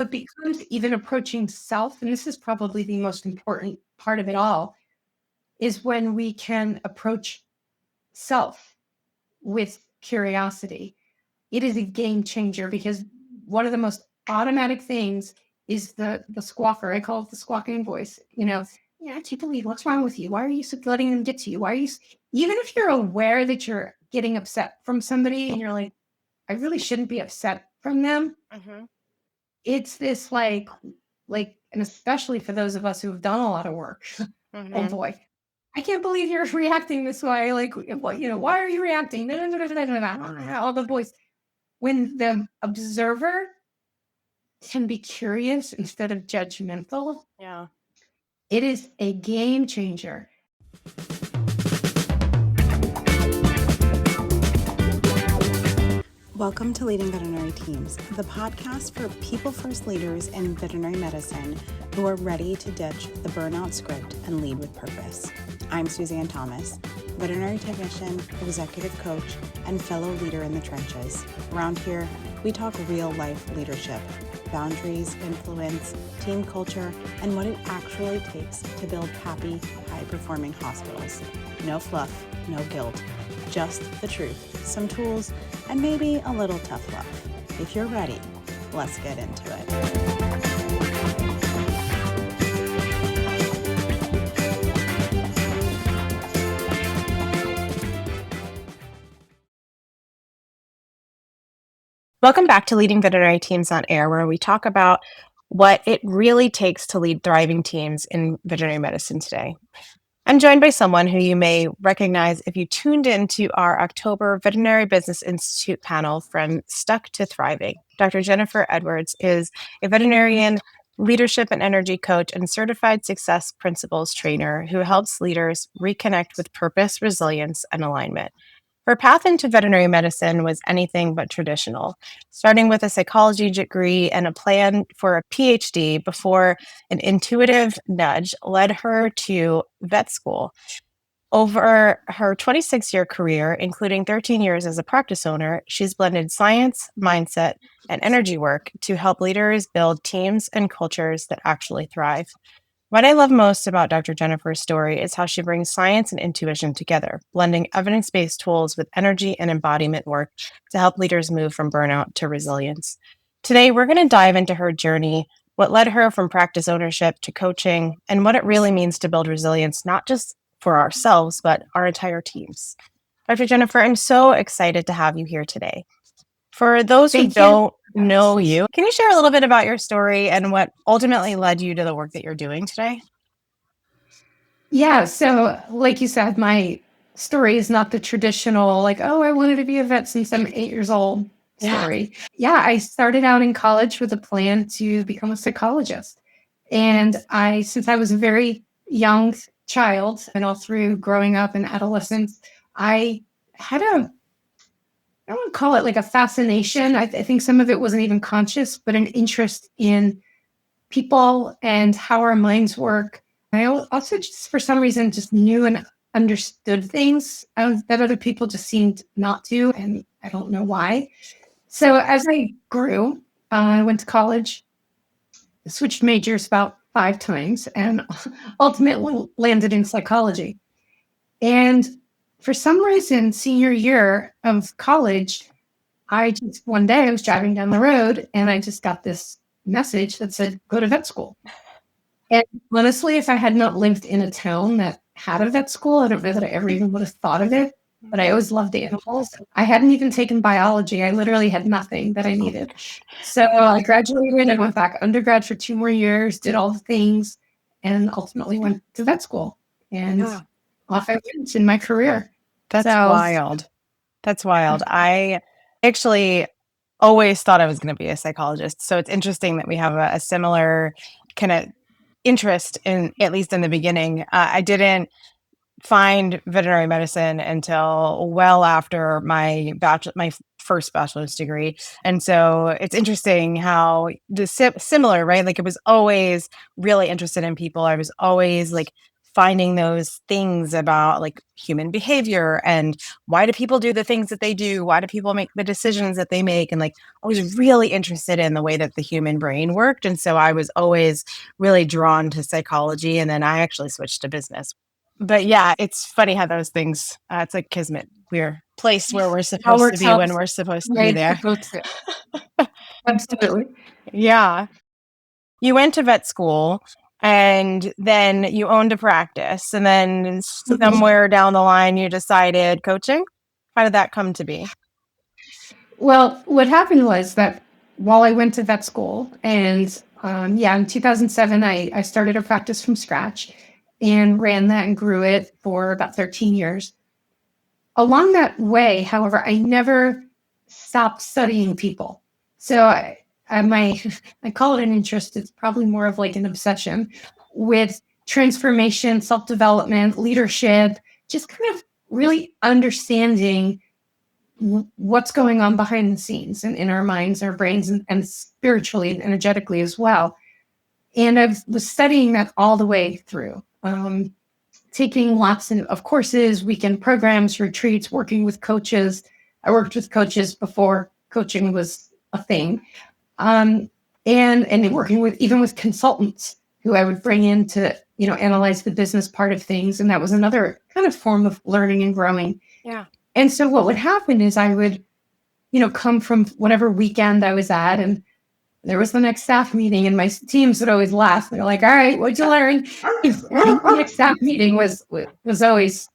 But becomes even approaching self, and this is probably the most important part of it all, is when we can approach self with curiosity. It is a game changer because one of the most automatic things is the squawker. I call it the squawking voice. I can't believe what's wrong with you. Why are you letting them get to you? Why are you, even if you're aware that you're getting upset from somebody and you're like, I really shouldn't be upset from them. Mm-hmm. It's this and especially for those of us who have done a lot of work. Mm-hmm. Oh boy, I can't believe you're reacting this way. Like, why are you reacting? All the voice. When the observer can be curious instead of judgmental, Yeah. it is a game changer. Welcome to Leading Veterinary Teams, the podcast for people-first leaders in veterinary medicine who are ready to ditch the burnout script and lead with purpose. I'm Suzanne Thomas, veterinary technician, executive coach, and fellow leader in the trenches. Around here, we talk real-life leadership, boundaries, influence, team culture, and what it actually takes to build happy, high-performing hospitals. No fluff, no guilt, just the truth, some tools, and maybe a little tough love. If you're ready, let's get into it. Welcome back to Leading Veterinary Teams on Air, where we talk about what it really takes to lead thriving teams in veterinary medicine today. I'm joined by someone who you may recognize if you tuned into our October Veterinary Business Institute panel from Stuck to Thriving. Dr. Jennifer Edwards is a veterinarian, leadership and energy coach, and certified success principles trainer who helps leaders reconnect with purpose, resilience, and alignment. Her path into veterinary medicine was anything but traditional, starting with a psychology degree and a plan for a PhD before an intuitive nudge led her to vet school. Over her 26-year career, including 13 years as a practice owner, she's blended science, mindset, and energy work to help leaders build teams and cultures that actually thrive. What I love most about Dr. Jennifer's story is how she brings science and intuition together, blending evidence-based tools with energy and embodiment work to help leaders move from burnout to resilience. Today, we're going to dive into her journey, what led her from practice ownership to coaching, and what it really means to build resilience, not just for ourselves, but our entire teams. Dr. Jennifer, I'm so excited to have you here today. For those who don't know you, can you share a little bit about your story and what ultimately led you to the work that you're doing today? Yeah. So, like you said, my story is not the traditional, I wanted to be a vet since I'm 8 years old story. Yeah. I started out in college with a plan to become a psychologist. And since I was a very young child and all through growing up and adolescence, I had I don't want to call it like a fascination. I think some of it wasn't even conscious, but an interest in people and how our minds work. I also just, for some reason, just knew and understood things that other people just seemed not to, and I don't know why. So as I grew, I went to college, switched majors about 5 times, and ultimately landed in psychology. And for some reason, senior year of college, one day I was driving down the road and I just got this message that said, go to vet school. And honestly, if I had not lived in a town that had a vet school, I don't know that I ever even would have thought of it. But I always loved animals. I hadn't even taken biology. I literally had nothing that I needed. So I graduated and went back undergrad for 2 more years, did all the things, and ultimately went to vet school. And off I went in my career. That's wild. That's wild. I actually always thought I was going to be a psychologist. So it's interesting that we have a similar kind of interest in, at least in the beginning. I didn't find veterinary medicine until well after my first bachelor's degree. And so it's interesting how similar, right? Like I was always really interested in people. I was always like finding those things about like human behavior and why do people do the things that they do? Why do people make the decisions that they make? And like, I was really interested in the way that the human brain worked. And so I was always really drawn to psychology. And then I actually switched to business. But yeah, it's funny how those things, it's like kismet. We're placed where we're All supposed to works be out. when we're supposed to be Right. there. Supposed to. Absolutely. Yeah. You went to vet school and then you owned a practice. And then somewhere down the line, you decided coaching. How did that come to be? Well, what happened was that while I went to vet school and in 2007, I started a practice from scratch and ran that and grew it for about 13 years. Along that way, however, I never stopped studying people. So I call it an interest. It's probably more of like an obsession with transformation, self-development, leadership, just kind of really understanding what's going on behind the scenes and in our minds, our brains, and spiritually and energetically as well. And I was studying that all the way through, taking lots of courses, weekend programs, retreats, working with coaches. I worked with coaches before coaching was a thing, and working with even with consultants who I would bring in to analyze the business part of things, and that was another kind of form of learning and growing. Yeah. And so what would happen is I would, come from whatever weekend I was at, and there was the next staff meeting, and my teams would always laugh. They're like, "All right, what'd you learn?" The next staff meeting was always,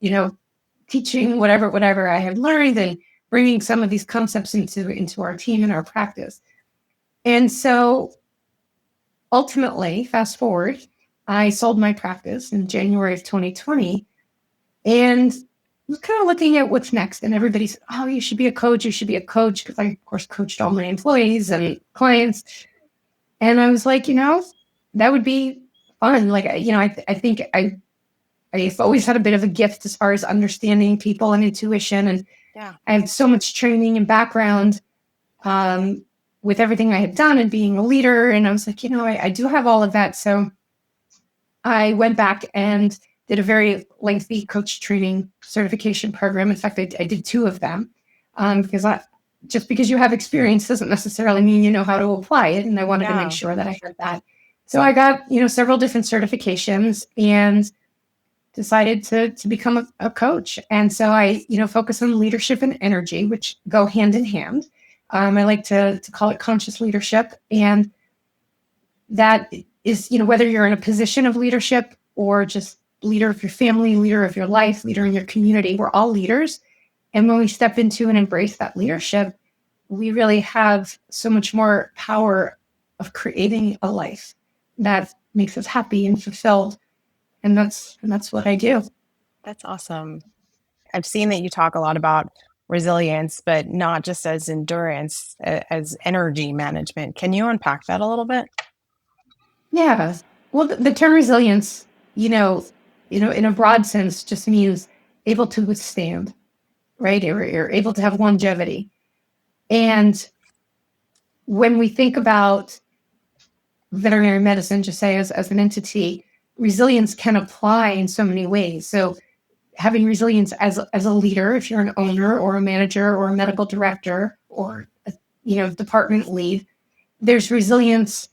teaching whatever I had learned and bringing some of these concepts into our team and our practice. And so ultimately, fast forward, I sold my practice in January of 2020, and was kind of looking at what's next. And everybody said, "Oh, you should be a coach. You should be a coach." Because I, of course, coached all my employees and clients. And I was like, that would be fun. Like, I think I've always had a bit of a gift as far as understanding people and intuition. And I have so much training and background with everything I had done and being a leader. And I was like, I do have all of that. So I went back and did a very lengthy coach training certification program. In fact, I did 2 of them because just because you have experience doesn't necessarily mean you know how to apply it. And I wanted to make sure that I had that. So I got, several different certifications and decided to become a coach. And so I, focus on leadership and energy, which go hand in hand. I like to call it conscious leadership. And that is, whether you're in a position of leadership or just leader of your family, leader of your life, leader in your community, we're all leaders. And when we step into and embrace that leadership, we really have so much more power of creating a life that makes us happy and fulfilled. And that's what I do. That's awesome. I've seen that you talk a lot about resilience, but not just as endurance, as energy management. Can you unpack that a little bit? Yeah. Well, the term resilience, in a broad sense, just means able to withstand, right? You're able to have longevity. And when we think about veterinary medicine, just say as an entity, resilience can apply in so many ways. So having resilience as a leader, if you're an owner or a manager or a medical director or department lead, there's resilience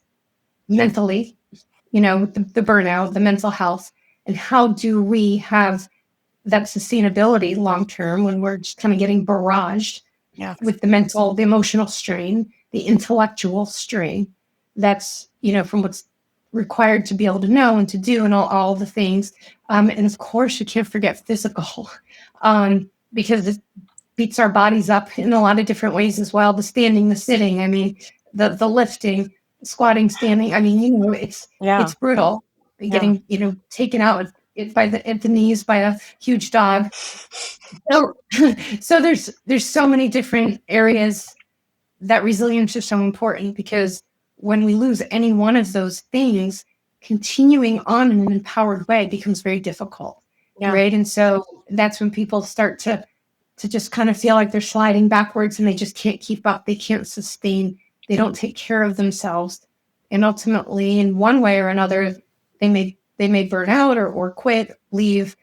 mentally, the burnout, the mental health, and how do we have that sustainability long term when we're just kind of getting barraged with the mental, the emotional strain, the intellectual strain that's from what's required to be able to know and to do and all the things. And of course, you can't forget physical because it beats our bodies up in a lot of different ways as well. The standing, the sitting, the lifting, squatting, standing. It's brutal. Getting, taken out at the knees by a huge dog. So there's so many different areas that resilience is so important, because when we lose any one of those things, continuing on in an empowered way becomes very difficult, right? And so that's when people start to just kind of feel like they're sliding backwards and they just can't keep up. They can't sustain. They don't take care of themselves. And ultimately, in one way or another, they may they may burn out or quit, leave,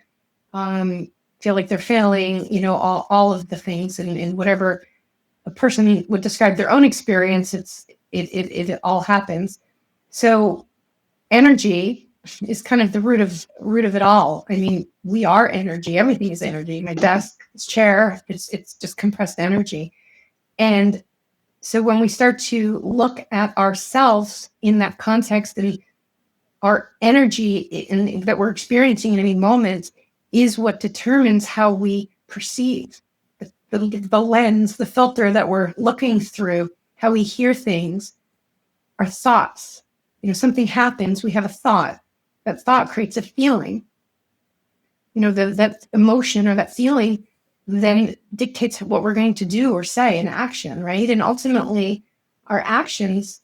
feel like they're failing, all of the things and whatever a person would describe their own experience, it all happens. So energy is kind of the root of it all. I mean, we are energy. Everything is energy. My desk, this chair, it's just compressed energy. And so when we start to look at ourselves in that context and our energy that we're experiencing in any moment is what determines how we perceive the lens, the filter that we're looking through, how we hear things, our thoughts. Something happens, we have a thought. That thought creates a feeling. That emotion or that feeling then dictates what we're going to do or say in action, right? And ultimately, our actions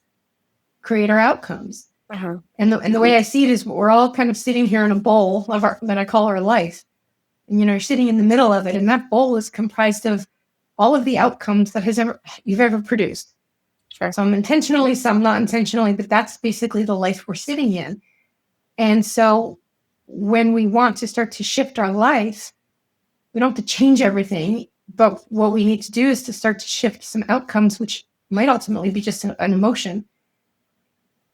create our outcomes. Uh-huh. And the way I see it is we're all kind of sitting here in a bowl that I call our life. And, you're sitting in the middle of it. And that bowl is comprised of all of the outcomes that you've ever produced. Sure. Some intentionally, some not intentionally, but that's basically the life we're sitting in. And so when we want to start to shift our life, we don't have to change everything. But what we need to do is to start to shift some outcomes, which might ultimately be just an emotion.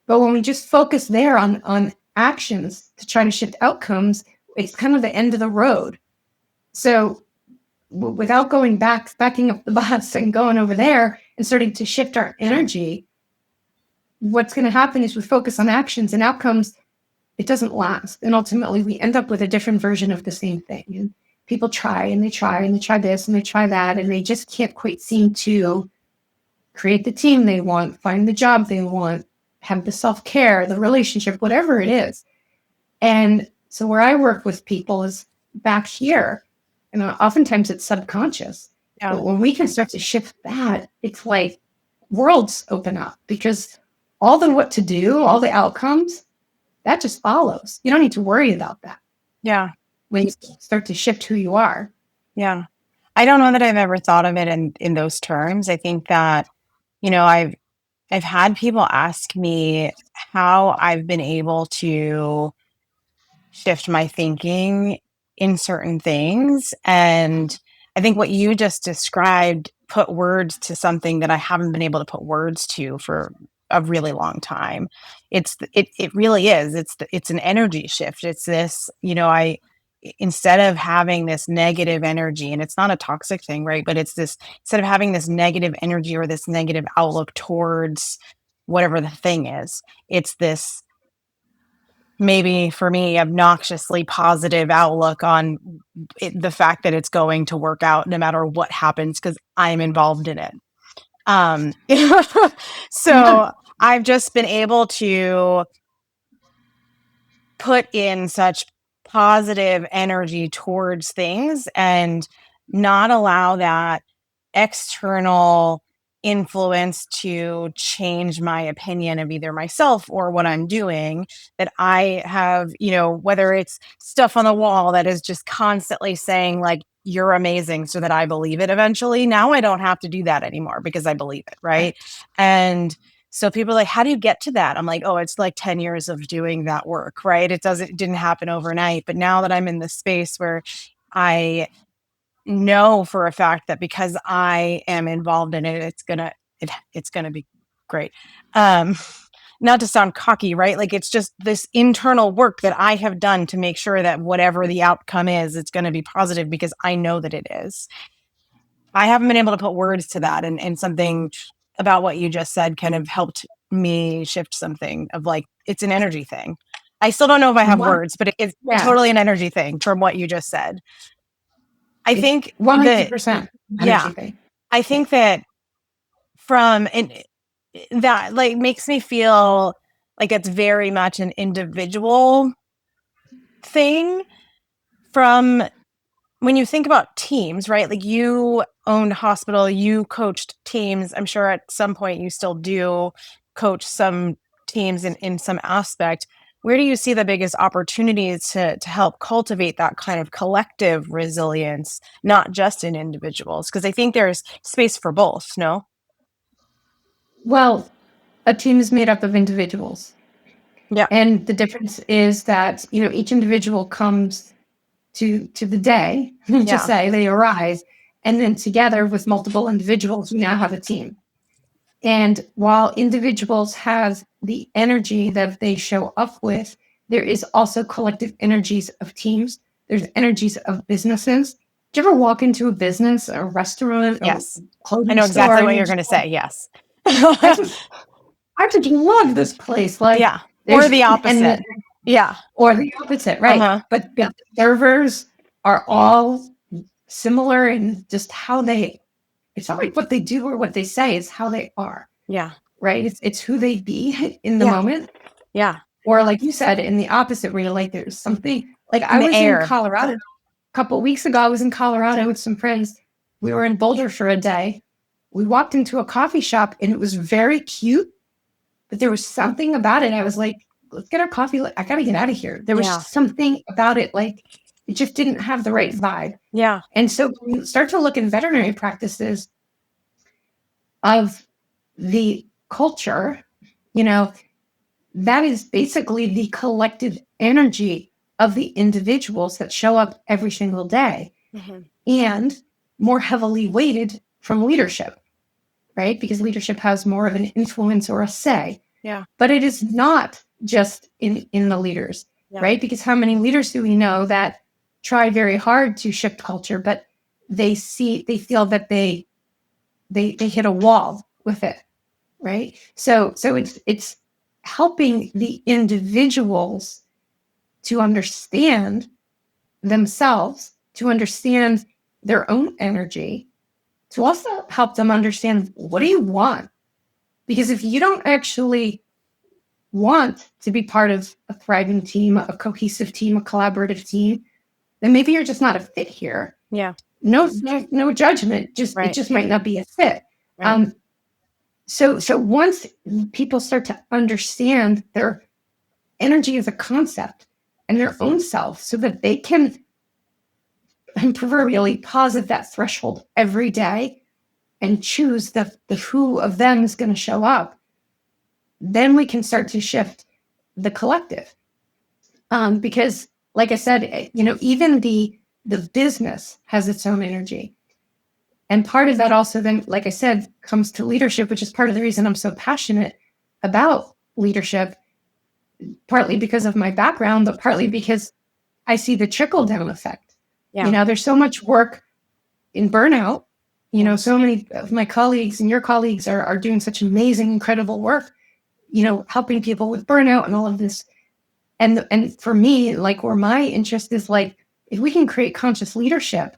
But when we just focus there on actions to try to shift outcomes, it's kind of the end of the road. So without backing up the bus and going over there and starting to shift our energy, what's going to happen is we focus on actions and outcomes. It doesn't last. And ultimately, we end up with a different version of the same thing. And people try and they try and they try this and they try that, and they just can't quite seem to create the team they want, find the job they want, have the self-care, the relationship, whatever it is. And so where I work with people is back here. And oftentimes it's subconscious. Yeah. But when we can start to shift that, it's like worlds open up, because all the what to do, all the outcomes, that just follows. You don't need to worry about that. Yeah. When you start to shift who you are. Yeah. I don't know that I've ever thought of it in those terms. I think that, I've had people ask me how I've been able to shift my thinking in certain things. And I think what you just described put words to something that I haven't been able to put words to for a really long time. It really is. It's an energy shift. It's this, instead of having this negative energy, and it's not a toxic thing, right? But it's this, instead of having this negative energy or this negative outlook towards whatever the thing is, it's this, maybe for me, obnoxiously positive outlook on the fact that it's going to work out no matter what happens, because I'm involved in it. So I've just been able to put in such positive energy towards things and not allow that external influence to change my opinion of either myself or what I'm doing. That I have, whether it's stuff on the wall that is just constantly saying like, you're amazing, so that I believe it eventually. Now I don't have to do that anymore because I believe it. Right. And so people are like, how do you get to that? I'm like, oh, it's like 10 years of doing that work, right? It didn't happen overnight. But now that I'm in this space where I know for a fact that because I am involved in it, it's gonna be great. Not to sound cocky, right? Like, it's just this internal work that I have done to make sure that whatever the outcome is, it's going to be positive because I know that it is. I haven't been able to put words to that, and something about what you just said kind of helped me shift something of like, it's an energy thing. I still don't know if I have words, but it's totally an energy thing from what you just said. I think 100% energy thing. I think that that like makes me feel like it's very much an individual thing. From when you think about teams, right? Like, you owned a hospital, you coached teams. I'm sure at some point you still do coach some teams in some aspect. Where do you see the biggest opportunities to help cultivate that kind of collective resilience, not just in individuals? Because I think there's space for both, no? Well, a team is made up of individuals. Yeah. And the difference is that, each individual comes to the day, just say they arise, and then together with multiple individuals, we now have a team. And while individuals have the energy that they show up with, there is also collective energies of teams. There's energies of businesses. Do you ever walk into a business, a restaurant, Yes. a clothing I know exactly store, what you're going to say. Yes. I just love this place. Like, yeah. Or the opposite. Yeah. Or the opposite, right? Uh-huh. But the servers are all similar in just how it's not like what they do or what they say, it's how they are. Yeah. Right? It's who they be in the moment. Yeah. Or like you said, in the opposite, where you're like, there's something like I was in Colorado a couple of weeks ago. I was in Colorado with some friends. We were in Boulder for a day. We walked into a coffee shop and it was very cute, but there was something about it. I was like, let's get our coffee. I got to get out of here. There was something about it. Like it just didn't have the right vibe. Yeah. And so when you start to look in veterinary practices of the culture, that is basically the collective energy of the individuals that show up every single day and more heavily weighted from leadership, right? Because leadership has more of an influence or a say. Yeah. But it is not just in the leaders, right? Because how many leaders do we know that try very hard to shift culture, but they feel that they hit a wall with it, right? So it's helping the individuals to understand themselves, to understand their own energy, to also help them understand, what do you want? Because if you don't actually want to be part of a thriving team, a cohesive team, a collaborative team, then maybe you're just not a fit here. Yeah. No judgment. It just might not be a fit. Right. So once people start to understand their energy as a concept and their own self, so that they can proverbially pause at that threshold every day and choose the who of them is going to show up, then we can start to shift the collective. Because like I said, even the business has its own energy. And part of that also then, like I said, comes to leadership, which is part of the reason I'm so passionate about leadership, partly because of my background, but partly because I see the trickle-down effect. Yeah. There's so much work in burnout. So many of my colleagues and your colleagues are doing such amazing, incredible work, helping people with burnout and all of this. And for me, like where my interest is, like, if we can create conscious leadership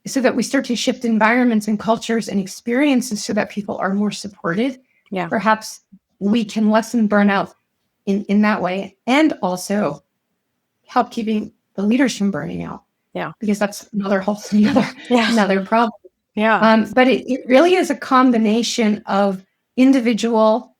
so that we start to shift environments and cultures and experiences so that people are more supported, perhaps we can lessen burnout in that way, and also help keeping the leaders from burning out. Yeah. Because that's another problem. Yeah. But it really is a combination of individual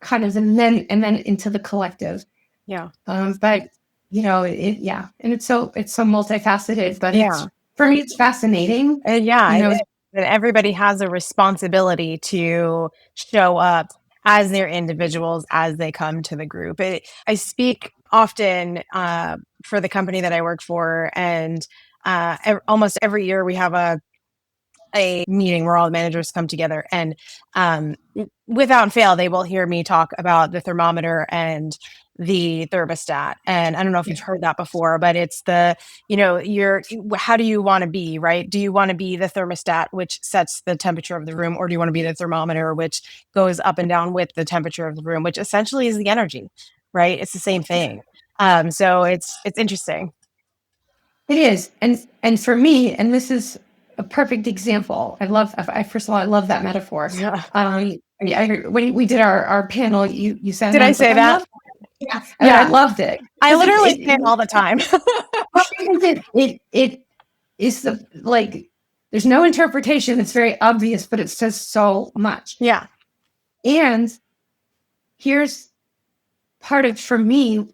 kind of, and then into the collective. Yeah. But and it's so multifaceted, but for me, it's fascinating. And everybody has a responsibility to show up as their individuals as they come to the group. I speak often for the company that I work for, and almost every year we have a meeting where all the managers come together, and without fail, they will hear me talk about the thermometer and the thermostat. And I don't know if you've heard that before, but it's how do you want to be, right? Do you want to be the thermostat, which sets the temperature of the room, or do you want to be the thermometer, which goes up and down with the temperature of the room, which essentially is the energy, right? It's the same thing. So it's interesting. It is. And for me, and this is a perfect example. First of all, I love that metaphor. Yeah. When we did our panel, you said, did I say that? I loved it. I literally say it all the time. It is there's no interpretation. It's very obvious, but it says so much. Yeah. And here's part of, for me,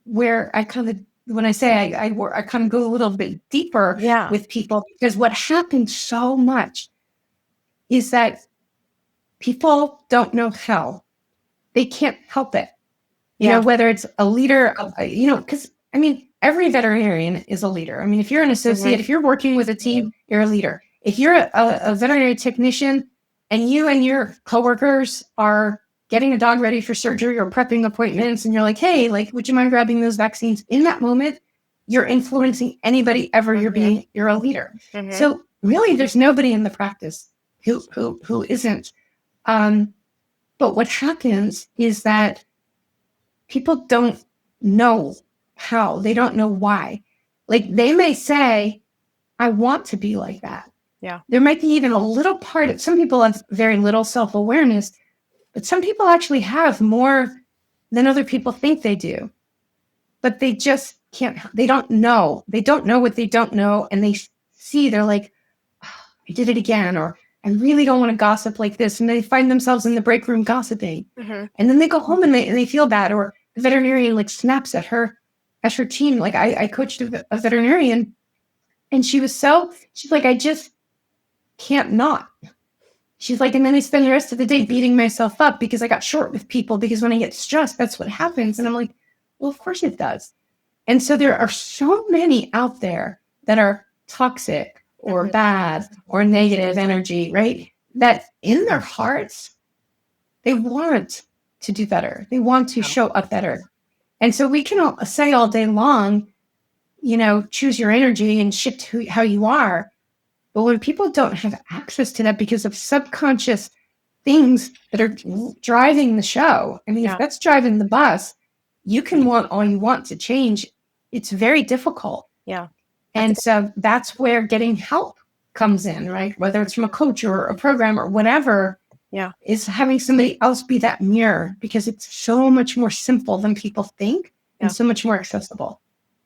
where I kind of, when I say I kind of go a little bit deeper with people, because what happens so much is that people don't know how. they can't help it. You know, whether it's a leader, because every veterinarian is a leader. I mean, if you're an associate, if you're working with a team, you're a leader. If you're a veterinary technician and you and your coworkers are getting a dog ready for surgery or prepping appointments, and you're like, hey, like, would you mind grabbing those vaccines? In that moment, you're influencing anybody ever. You're a leader. So really, there's nobody in the practice who isn't. But what happens is that people don't know how. They don't know why. Like, they may say, I want to be like that. Yeah. There might be even a little part of, some people have very little self-awareness, but some people actually have more than other people think they do. But they just can't, they don't know. They don't know what they don't know. And they're like, oh, I did it again, or I really don't want to gossip like this. And they find themselves in the break room gossiping. And then they go home and they feel bad, or the veterinarian like snaps at her team. Like, I coached a veterinarian, and she's like, I just can't not. She's like, and then I spend the rest of the day beating myself up because I got short with people, because when I get stressed, that's what happens. And I'm like, well, of course it does. And so there are so many out there that are toxic or bad or negative energy, right? That in their hearts, they want to do better. They want to show up better. And so we can all say all day long, choose your energy and shift how you are. But when people don't have access to that because of subconscious things that are driving the show, if that's driving the bus, you can want all you want to change. It's very difficult. Yeah. And so that's where getting help comes in, right? Whether it's from a coach or a program or whatever, is having somebody else be that mirror, because it's so much more simple than people think and so much more accessible.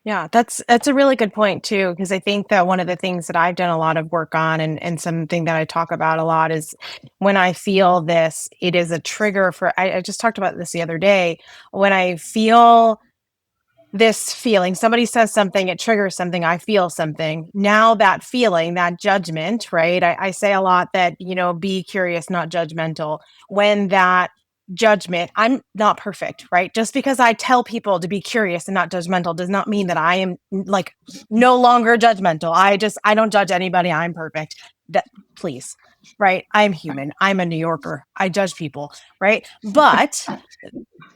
Yeah, that's a really good point too, because I think that one of the things that I've done a lot of work on, and something that I talk about a lot, is when I feel this, it is a trigger for, I just talked about this the other day, when I feel this feeling, somebody says something, it triggers something, I feel something. Now that feeling, that judgment, right? I say a lot that, be curious, not judgmental. When that judgment, I'm not perfect, right? Just because I tell people to be curious and not judgmental does not mean that I am like no longer judgmental. I don't judge anybody. I'm perfect. Please, right? I'm human. I'm a New Yorker. I judge people, right? But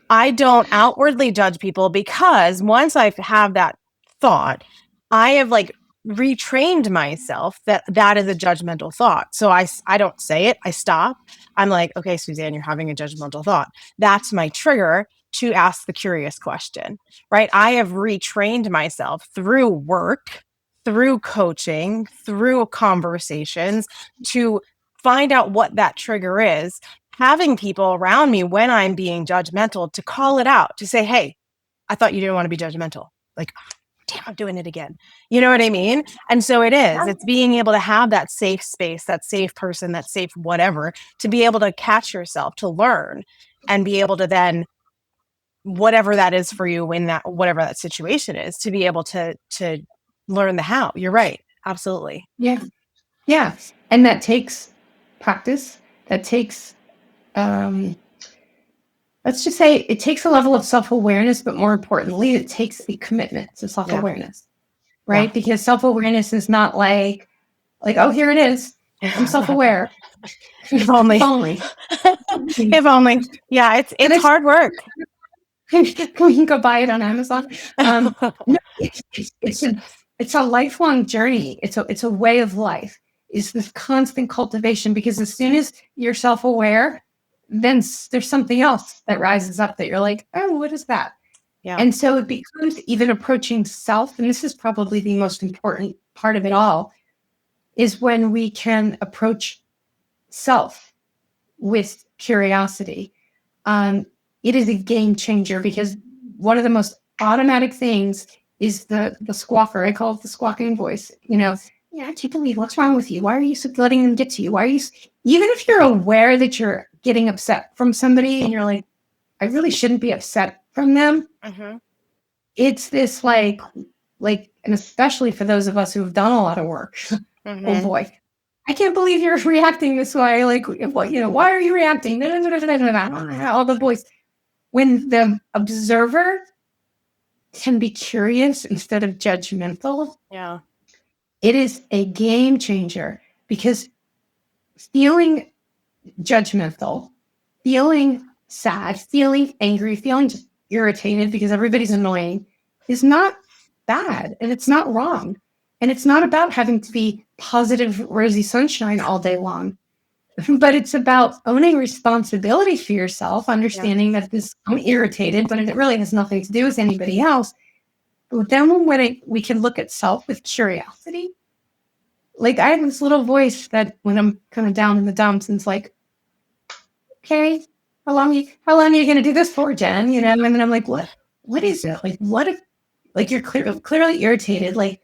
I don't outwardly judge people, because once I have that thought, I have like retrained myself that is a judgmental thought. So I don't say it. I stop. I'm like, okay, Suzanne, you're having a judgmental thought. That's my trigger to ask the curious question, right? I have retrained myself through work, through coaching, through conversations, to find out what that trigger is, having people around me when I'm being judgmental to call it out, to say, hey, I thought you didn't want to be judgmental. Like, damn, I'm doing it again. You know what I mean? And so it's being able to have that safe space, that safe person, that safe whatever, to be able to catch yourself, to learn, and be able to then, whatever that is for you, whatever that situation is, to be able to learn the how. You're right. Absolutely. Yeah. Yeah. And that takes practice. That takes, let's just say it takes a level of self-awareness, but more importantly, it takes the commitment to self-awareness, right? Because self-awareness is not like, oh, here it is. I'm self-aware. If only. If only. Yeah, it's hard work. We can go buy it on Amazon. No, it's a lifelong journey. It's a way of life. It's this constant cultivation, because as soon as you're self-aware, then there's something else that rises up that you're like, oh, what is that? Yeah. And so it becomes even approaching self. And this is probably the most important part of it all, is when we can approach self with curiosity. It is a game changer, because one of the most automatic things is the squawker. I call it the squawking voice. I can't believe, what's wrong with you? Why are you letting them get to you? Why are you, even if you're aware that you're getting upset from somebody and you're like, I really shouldn't be upset from them. It's this like, and especially for those of us who have done a lot of work, oh boy, I can't believe you're reacting this way. Like, why are you reacting? All the voice. when the observer can be curious instead of judgmental, Yeah. it is a game changer, because feeling judgmental, feeling sad, feeling angry, feeling just irritated because everybody's annoying is not bad, and it's not wrong. And it's not about having to be positive, rosy sunshine all day long, but it's about owning responsibility for yourself, understanding that I'm irritated, but it really has nothing to do with anybody else. But then when we can look at self with curiosity, like I have this little voice that when I'm kind of down in the dumps, and it's like, okay, how long are you going to do this for, Jen? You know, and then I'm like, what is it? Like, what if, like, you're clearly irritated. Like,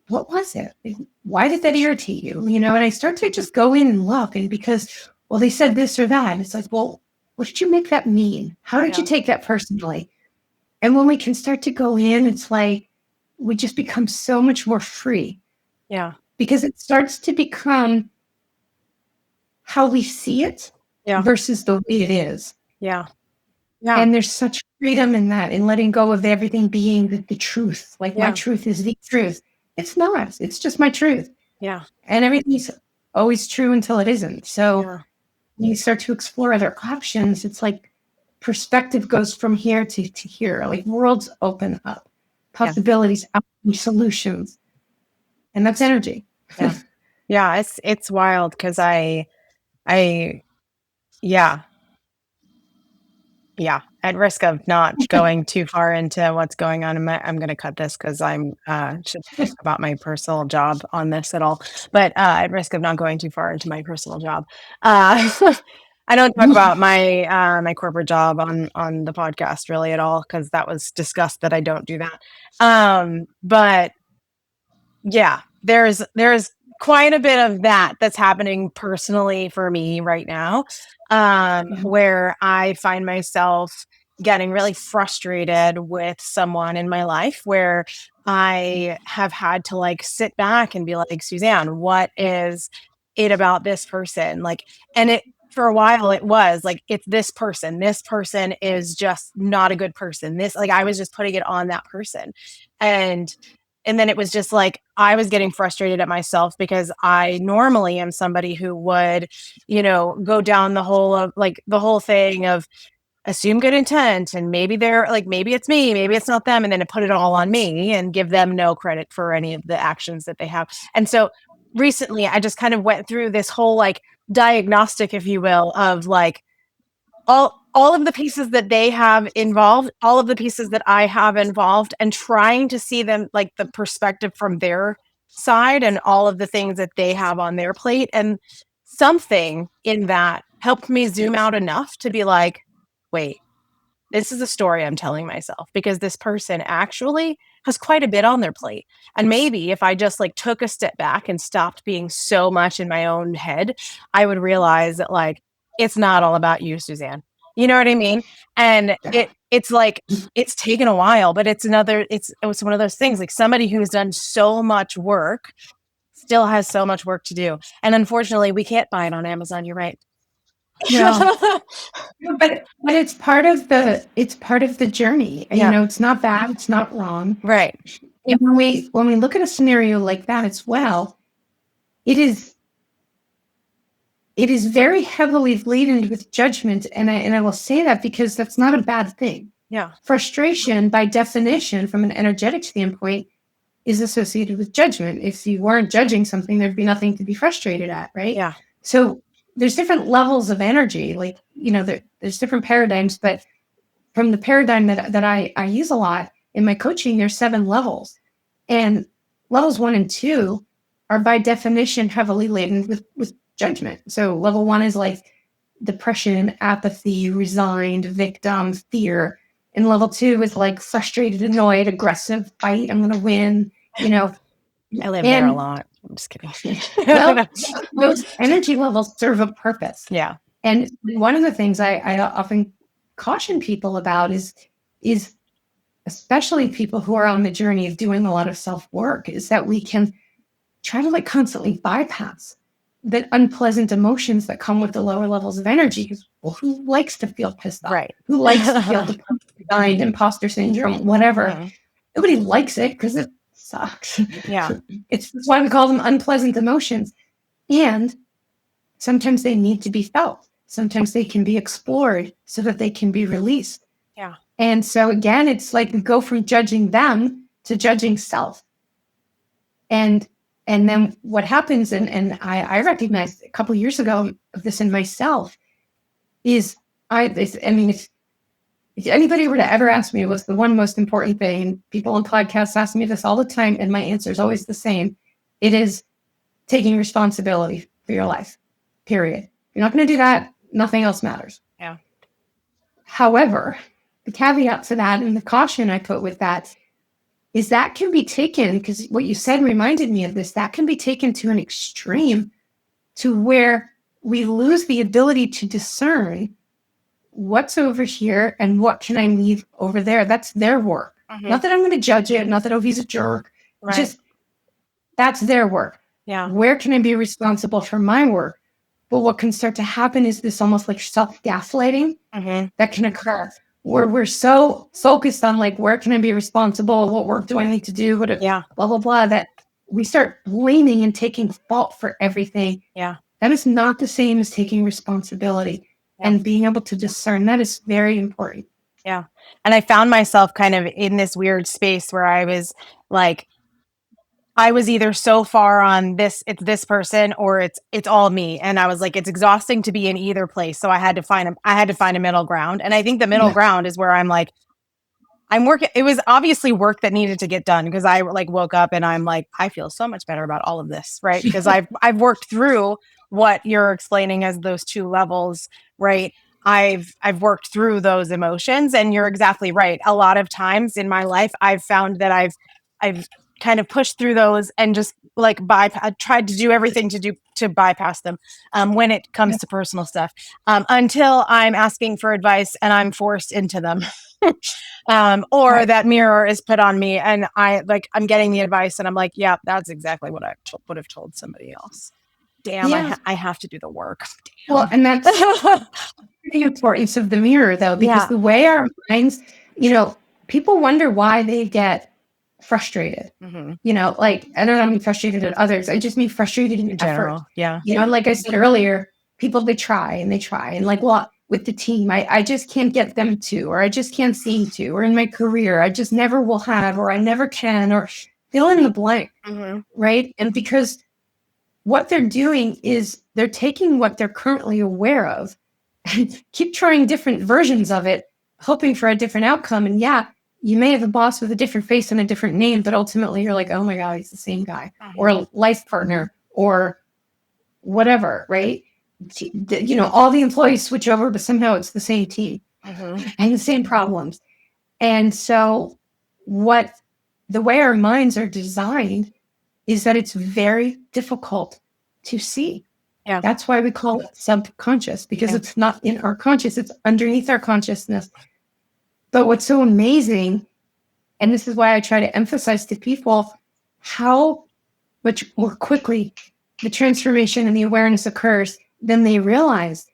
what was it? Like, why did that irritate you? You know, and I start to just go in and look, and because, well, they said this or that. And it's like, well, what did you make that mean? How did you take that personally? And when we can start to go in, it's like, we just become so much more free. Yeah. Because it starts to become how we see it versus the way it is. Yeah. Yeah. And there's such freedom in that, in letting go of everything being the truth. Like, my truth is the truth. It's not. It's just my truth. Yeah. And everything's always true until it isn't. So when you start to explore other options, it's like perspective goes from here to here. Like, worlds open up, possibilities, solutions. And that's energy. Yeah. It's wild, because at risk of not going too far into what's going on I'm going to cut this, because I'm should talk about my personal job on this at all, but at risk of not going too far into my personal job, I don't talk about my my corporate job on the podcast really at all, because that was discussed that I don't do that. But yeah, there's quite a bit of that's happening personally for me right now, where I find myself getting really frustrated with someone in my life, where I have had to like sit back and be like, Suzanne, what is it about this person? Like, and it, for a while it was like, it's this person is just not a good person. This, like, I was just putting it on that person. And then it was just like, I was getting frustrated at myself, because I normally am somebody who would, go down the whole thing of assume good intent, and maybe they're like, maybe it's me, maybe it's not them, and then to put it all on me and give them no credit for any of the actions that they have. And so recently I just kind of went through this whole like diagnostic, if you will, of like all of the pieces that they have involved, all of the pieces that I have involved, and trying to see them, like, the perspective from their side and all of the things that they have on their plate. And something in that helped me zoom out enough to be like, wait, this is a story I'm telling myself, because this person actually has quite a bit on their plate. And maybe if I just like took a step back and stopped being so much in my own head, I would realize that, like, it's not all about you, Suzanne. You know what I mean? And it's like, it's taken a while, but it's one of those things, like, somebody who's done so much work still has so much work to do. And unfortunately, we can't buy it on Amazon. You're right. No. But it's part of the journey. Yeah. It's not bad, it's not wrong. Right. And when we look at a scenario like that as well, it is very heavily laden with judgment. And I will say that because that's not a bad thing. Yeah. Frustration, by definition, from an energetic standpoint, is associated with judgment. If you weren't judging something, there'd be nothing to be frustrated at, right? Yeah. So there's different levels of energy. Like, there's different paradigms, but from the paradigm that I use a lot in my coaching, there's 7 levels. And levels 1 and 2 are by definition heavily laden with judgment. So level 1 is like depression, apathy, resigned, victim, fear. And level 2 is like frustrated, annoyed, aggressive, fight, I'm going to win, I live there a lot. I'm just kidding. Well, those energy levels serve a purpose. Yeah. And one of the things I often caution people about is especially people who are on the journey of doing a lot of self-work, is that we can try to like constantly bypass the unpleasant emotions that come with the lower levels of energy. Because, well, who likes to feel pissed off? Right. Who likes to feel behind, imposter syndrome, whatever? Nobody likes it because it sucks. Yeah. It's why we call them unpleasant emotions. And sometimes they need to be felt. Sometimes they can be explored so that they can be released. Yeah. And so again, it's like we go from judging them to judging self. And then what happens, and I recognized a couple of years ago of this in myself, is if anybody were to ever ask me what's the one most important thing, and people on podcasts ask me this all the time, and my answer is always the same. It is taking responsibility for your life, period. If you're not going to do that, nothing else matters. Yeah. However, the caveat to that and the caution I put with that is that can be taken, because what you said reminded me of this, that can be taken to an extreme to where we lose the ability to discern what's over here and what can I leave over there. That's their work. Not that I'm going to judge it, not that, oh, he's a jerk. Right. Just that's their work. Yeah. Where can I be responsible for my work? But what can start to happen is this almost like self-gaslighting that can occur, where we're so focused on like, where can I be responsible? What work do I need to do? Blah, blah, blah, that we start blaming and taking fault for everything. Yeah. That is not the same as taking responsibility and being able to discern. That is very important. Yeah. And I found myself kind of in this weird space where I was like, I was either so far on this, it's this person, or it's all me. And I was like, it's exhausting to be in either place. So I had to find a middle ground. And I think the middle ground is where I'm like, I'm working. It was obviously work that needed to get done because I like woke up and I'm like, I feel so much better about all of this. Right. Because I've worked through what you're explaining as those two levels. Right. I've worked through those emotions, and you're exactly right. A lot of times in my life, I've found that I've kind of pushed through those and just like I tried to do everything to bypass them when it comes to personal stuff until I'm asking for advice and I'm forced into them. Or that mirror is put on me and I'm getting the advice and I'm like, yeah, that's exactly what I would have told somebody else. Damn, I have to do the work. Damn. Well, and that's the importance of the mirror, though, because the way our minds, people wonder why they get frustrated. Like, I don't mean frustrated at others. I just mean frustrated in general. Yeah. Like I said earlier, people, they try and like, well, with the team, I just can't get them to, or I just can't seem to, or in my career, I just never will have, or I never can, or fill in the blank. Right. And because what they're doing is they're taking what they're currently aware of and keep trying different versions of it, hoping for a different outcome. And you may have a boss with a different face and a different name, but ultimately you're like, oh my God, he's the same guy, or a life partner, or whatever, right? All the employees switch over, but somehow it's the same team and the same problems. And so the way our minds are designed is that it's very difficult to see. Yeah. That's why we call it subconscious, because it's not in our conscious, it's underneath our consciousness. But what's so amazing, and this is why I try to emphasize to people how much more quickly the transformation and the awareness occurs than they realize.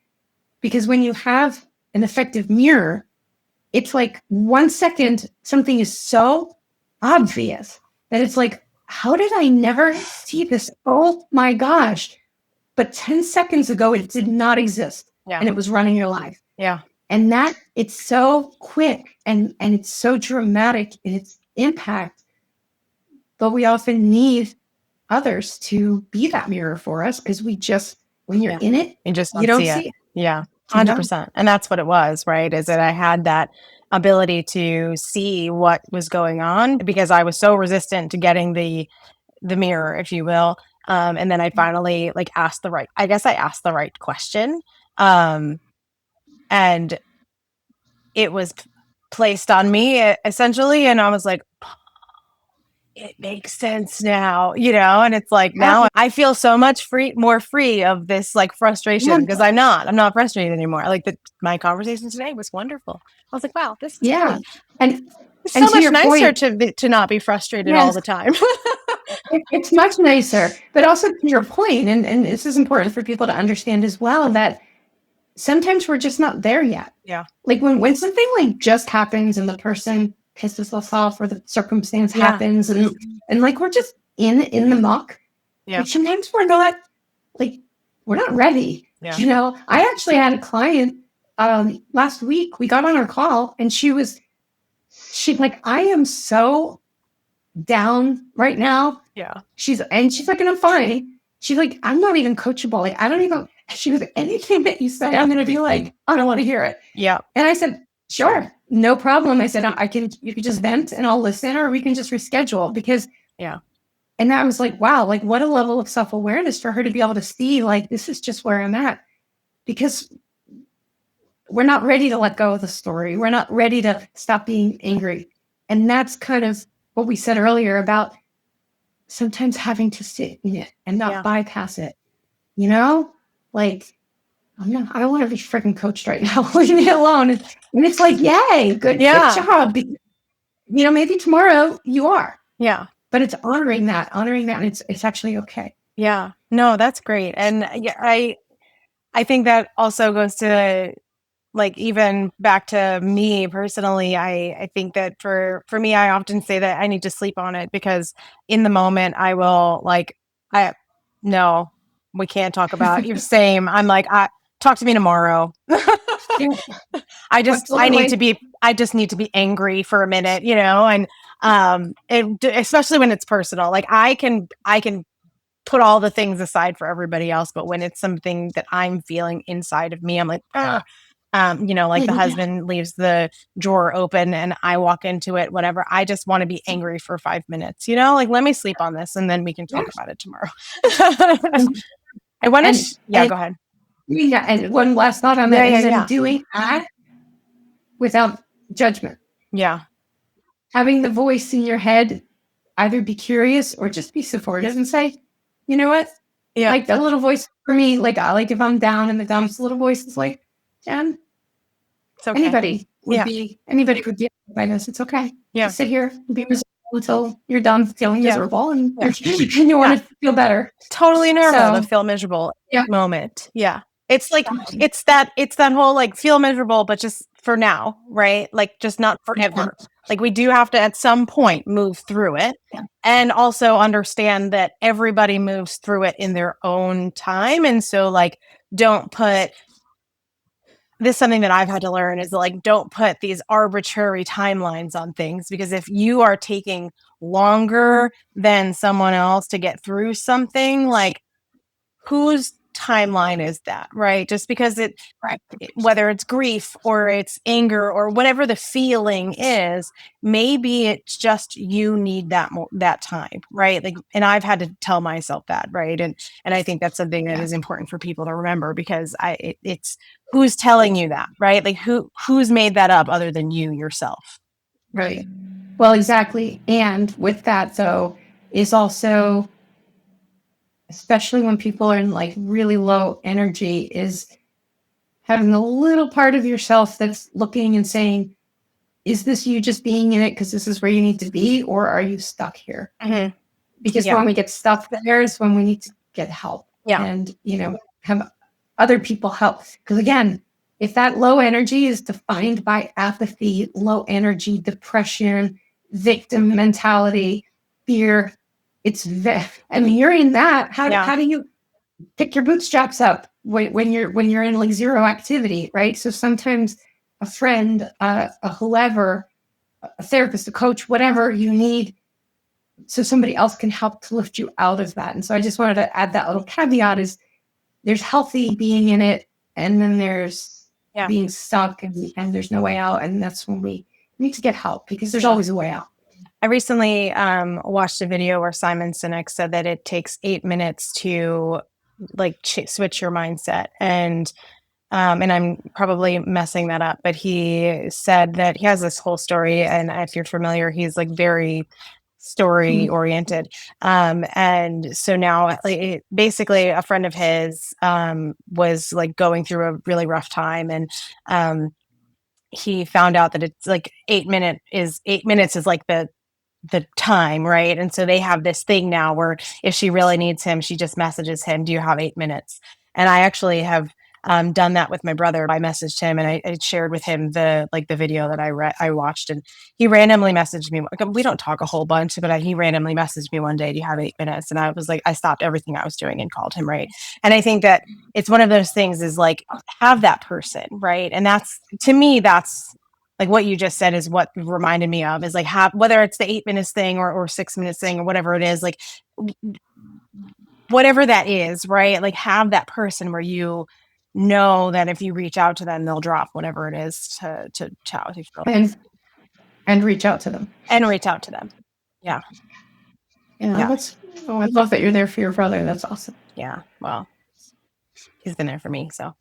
Because when you have an effective mirror, it's like 1 second, something is so obvious that it's like, how did I never see this? Oh my gosh. But 10 seconds ago, it did not exist. And it was running your life. Yeah. And that it's so quick and it's so dramatic in its impact. But we often need others to be that mirror for us, because when you're in it, you don't see it. Yeah, 100%. And that's what it was, right? Is that I had that ability to see what was going on because I was so resistant to getting the mirror, if you will. And then I finally asked the right question. And it was placed on me essentially. And I was like, it makes sense now, and it's like, now I feel so much more free of this frustration because I'm not frustrated anymore. My conversation today was wonderful. I was like, wow, this is and it's so much nicer to not be frustrated all the time. It's much nicer. But also to your point, and this is important for people to understand as well, that sometimes we're just not there yet. Yeah. Like when something like just happens and the person pisses us off or the circumstance happens and like we're just in the muck. Yeah. Like sometimes we're not ready. Yeah. You know, I actually had a client last week. We got on our call and she's like, I am so down right now. Yeah. She's like, and I'm fine. She's like, I'm not even coachable. Like, I don't even, she goes, anything that you say, I'm going to be like, I don't want to hear it. Yeah. And I said, sure, no problem. I said, you can just vent and I'll listen, or we can just reschedule because, yeah. And I was like, wow, like what a level of self-awareness for her to be able to see, like, this is just where I'm at, because we're not ready to let go of the story. We're not ready to stop being angry. And that's kind of what we said earlier about sometimes having to sit in it and not bypass it, you know, like I don't want to be freaking coached right now. Leave me alone. And it's like, yay, good job. You know, maybe tomorrow you are. Yeah. But it's honoring that, and it's actually okay. Yeah. No, that's great. And I think that also goes to like, even back to me personally, I think that for me, I often say that I need to sleep on it, because in the moment I will no, we can't talk about your same. I'm like, talk to me tomorrow. I just need to be angry for a minute, you know, and especially when it's personal, like I can put all the things aside for everybody else, but when it's something that I'm feeling inside of me, I'm like, you know, like the husband leaves the drawer open and I walk into it, whatever. I just want to be angry for 5 minutes, you know, like, let me sleep on this and then we can talk about it tomorrow. I want to, go ahead. Yeah. And one last thought on that is then doing that without judgment. Yeah. Having the voice in your head, either be curious or just be supportive and say, you know what? Yeah. Like the little voice for me, like if I'm down in the dumps, the little voice is like, Jen, it's okay. Anybody would be by this. It's okay. Yeah. Just sit here and be miserable until you're done feeling miserable and you want to feel better. Totally normal to feel miserable moment. Yeah. It's like, it's that whole like feel miserable, but just for now, right? Like just not forever. Like we do have to at some point move through it, and also understand that everybody moves through it in their own time. And so like, don't put this, something that I've had to learn is like, don't put these arbitrary timelines on things, because if you are taking longer than someone else to get through something, like whose timeline is that, right? Just because whether it's grief or it's anger or whatever the feeling is, maybe it's just you need that time, right? Like, and I've had to tell myself that, right? And I think that's something that is important for people to remember, because it's who's telling you that, right? Like who's made that up other than you yourself, right? Well, exactly. And with that, though, is also, especially when people are in like really low energy, is having a little part of yourself that's looking and saying, is this you just being in it because this is where you need to be, or are you stuck here? Mm-hmm. Because when we get stuck there is when we need to get help. And, you know, have other people help. Because again, if that low energy is defined by apathy, low energy, depression, victim mentality, fear, you're in that. How do you pick your bootstraps up when you're in like zero activity, right? So sometimes a friend, a whoever, a therapist, a coach, whatever you need, so somebody else can help to lift you out of that. And so I just wanted to add that little caveat: is there's healthy being in it, and then there's being stuck, and there's no way out. And that's when we need to get help, because there's always a way out. I recently watched a video where Simon Sinek said that it takes 8 minutes to like switch your mindset. And I'm probably messing that up, but he said that he has this whole story. And if you're familiar, he's like very story oriented. And so now basically a friend of his was like going through a really rough time. And he found out that it's like 8 minutes is like the the time, right? And so they have this thing now where if she really needs him, she just messages him, do you have 8 minutes? And I actually have done that with my brother. I messaged him and I shared with him the video that I watched, and he randomly messaged me. We don't talk a whole bunch, but he randomly messaged me one day, do you have 8 minutes? And I was like, I stopped everything I was doing and called him, right? And I think that it's one of those things is like, have that person, right? And that's, to me, that's like what you just said is what reminded me of is like, whether it's the 8 minutes thing or 6 minutes thing or whatever it is, like whatever that is, right? Like have that person where you know that if you reach out to them, they'll drop whatever it is to chat with you for and reach out to them. and reach out to them. Yeah. I love that you're there for your brother. That's awesome. Yeah. Well, he's been there for me. So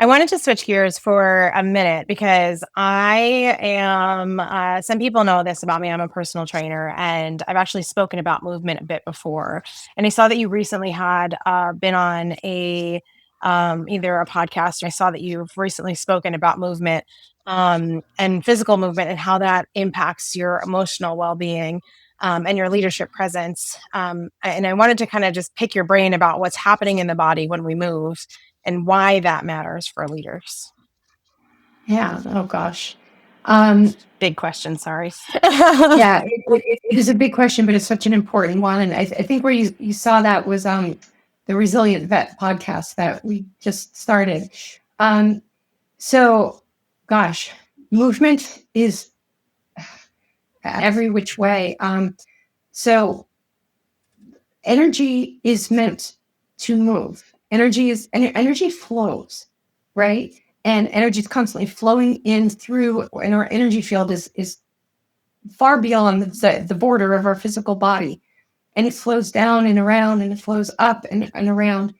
I wanted to switch gears for a minute because I am, some people know this about me. I'm a personal trainer and I've actually spoken about movement a bit before. And I saw that you recently had been on either a podcast, or I saw that you've recently spoken about movement and physical movement and how that impacts your emotional well-being and your leadership presence. And I wanted to kind of just pick your brain about what's happening in the body when we move and why that matters for leaders. Yeah. Oh gosh. Big question. Sorry. Yeah, it is a big question, but it's such an important one. And I think where you saw that was the Resilient Vet podcast that we just started. So, gosh, movement is every which way. So energy is meant to move. Energy flows, right? And energy is constantly flowing in through, and our energy field is far beyond the border of our physical body. And it flows down and around, and it flows up and around.